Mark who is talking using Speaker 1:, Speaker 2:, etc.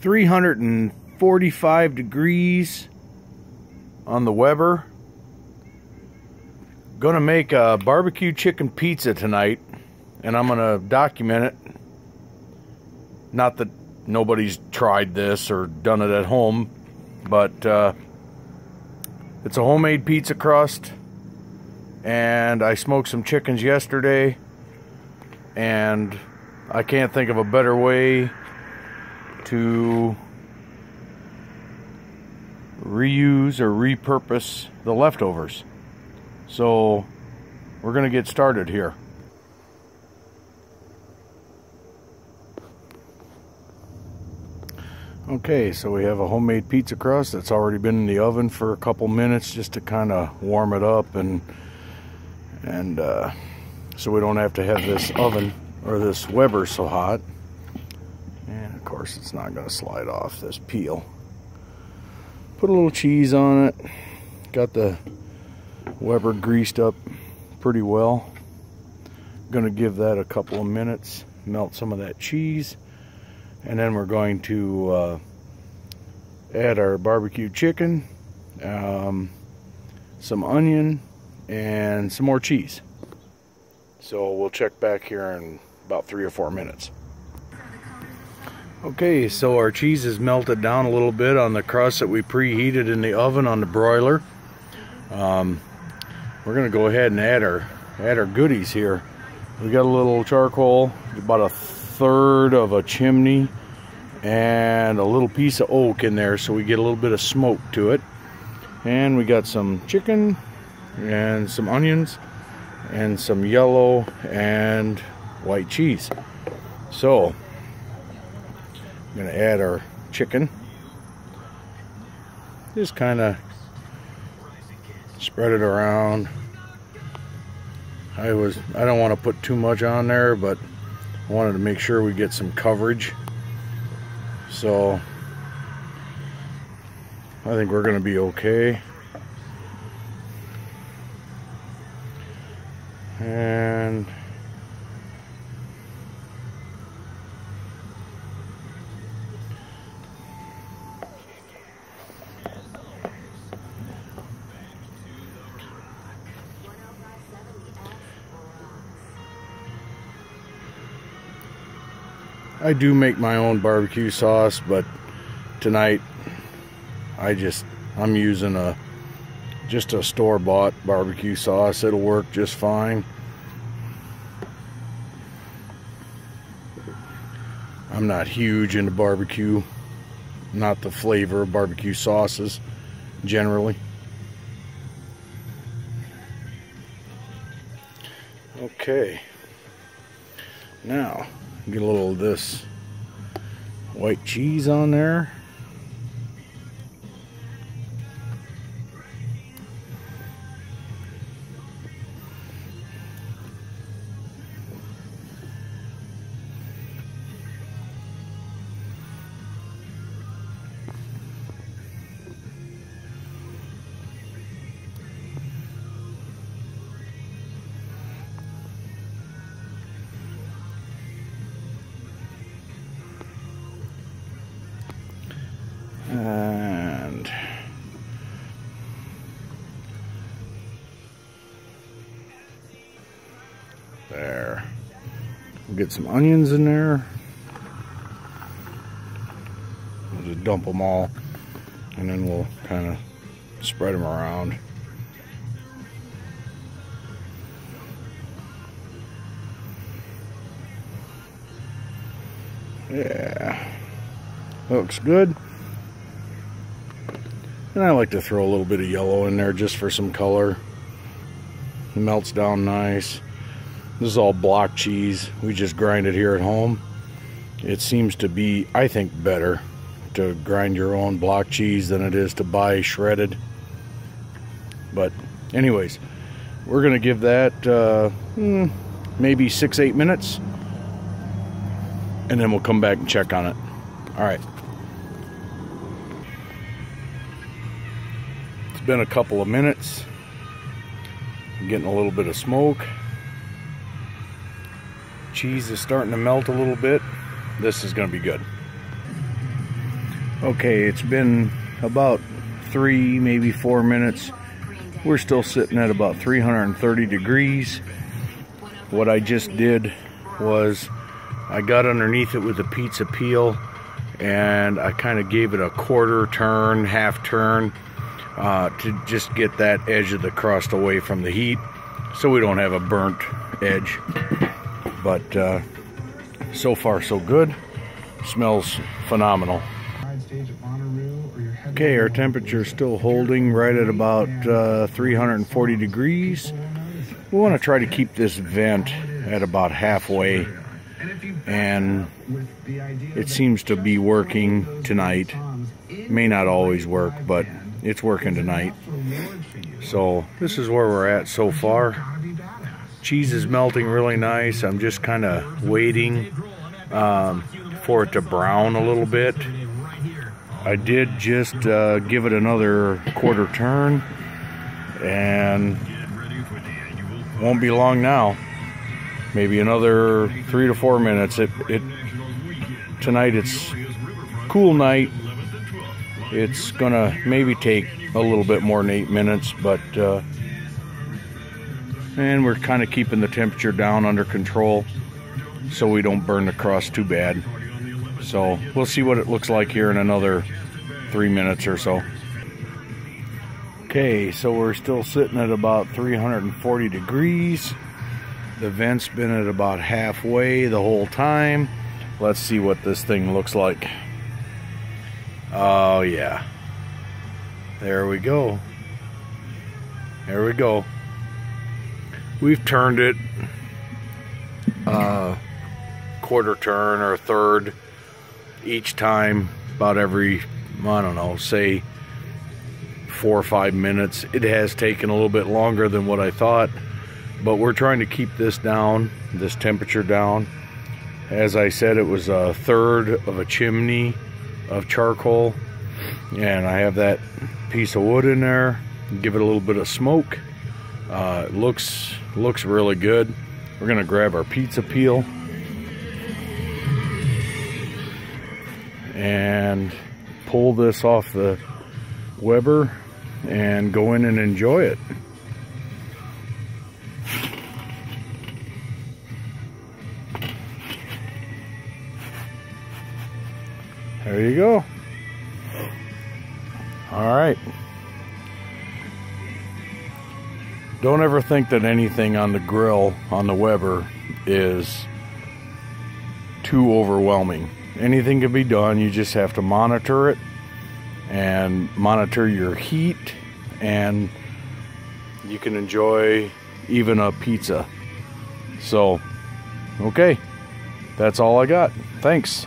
Speaker 1: 345 degrees on the Weber. Gonna make a barbecue chicken pizza tonight, and I'm gonna document it. Not that nobody's tried this or done it at home, but it's a homemade pizza crust, and I smoked some chickens yesterday, and I can't think of a better way to reuse or repurpose the leftovers. So we're gonna get started here. Okay, so we have a homemade pizza crust that's already been in the oven for a couple minutes just to kind of warm it up and so we don't have to have this oven or this Weber so hot. And of course it's not going to slide off this peel. Put a little cheese on it. Got the Weber greased up pretty well. Going to give that a couple of minutes, melt some of that cheese. And then we're going to add our barbecue chicken, some onion, and some more cheese. So we'll check back here in about 3 or 4 minutes. Okay, so our cheese is melted down a little bit on the crust that we preheated in the oven on the broiler. We're going to go ahead and add our goodies here. We got a little charcoal, about a third of a chimney, and a little piece of oak in there so we get a little bit of smoke to it. And we got some chicken and some onions and some yellow and white cheese. So I'm going to add our chicken. Just kind of spread it around. I don't want to put too much on there, but I wanted to make sure we get some coverage. So I think we're going to be okay. And I do make my own barbecue sauce, but tonight I'm using just a store-bought barbecue sauce. It'll work just fine. I'm not huge into barbecue, not the flavor of barbecue sauces generally. Okay, now get a little of this white cheese on there. And there. We'll get some onions in there. We'll just dump them all, and then we'll kind of spread them around. Yeah, looks good. And I like to throw a little bit of yellow in there just for some color. It melts down nice. This is all block cheese. We just grind it here at home. It seems to be, I think, better to grind your own block cheese than it is to buy shredded. But anyways, we're gonna give that maybe 6-8 minutes, and then we'll come back and check on it. All right. It's been a couple of minutes. I'm getting a little bit of smoke. Cheese is starting to melt a little bit. This is going to be good. Okay, it's been about 3, maybe 4 minutes. We're still sitting at about 330 degrees. What I just did was I got underneath it with a pizza peel and I kind of gave it a quarter turn, half turn, to just get that edge of the crust away from the heat so we don't have a burnt edge. But so far so good. Smells phenomenal. Okay, our temperature is still holding right at about 340 degrees. We want to try to keep this vent at about halfway, and it seems to be working tonight. May not always work, but it's working tonight. So this is where we're at so far. Cheese is melting really nice. I'm just kind of waiting for it to brown a little bit. I did just give it another quarter turn, and won't be long now. Maybe another 3 to 4 minutes. Tonight it's cool night. It's gonna maybe take a little bit more than 8 minutes, but and we're kind of keeping the temperature down under control so we don't burn the crust too bad. So we'll see what it looks like here in another 3 minutes or so. Okay, so we're still sitting at about 340 degrees. The vent's been at about halfway the whole time. Let's see what this thing looks like. Oh yeah. There we go. There we go. We've turned it quarter turn or a third each time, about every, I don't know, say 4 or 5 minutes. It has taken a little bit longer than what I thought, but we're trying to keep this down, this temperature down. As I said, it was a third of a chimney of charcoal, and I have that piece of wood in there. Give it a little bit of smoke. It looks really good. We're gonna grab our pizza peel and pull this off the Weber and go in and enjoy it. There you go. All right. Don't ever think that anything on the grill on the Weber is too overwhelming. Anything can be done. You just have to monitor it and monitor your heat, and you can enjoy even a pizza. So, okay, that's all I got. Thanks.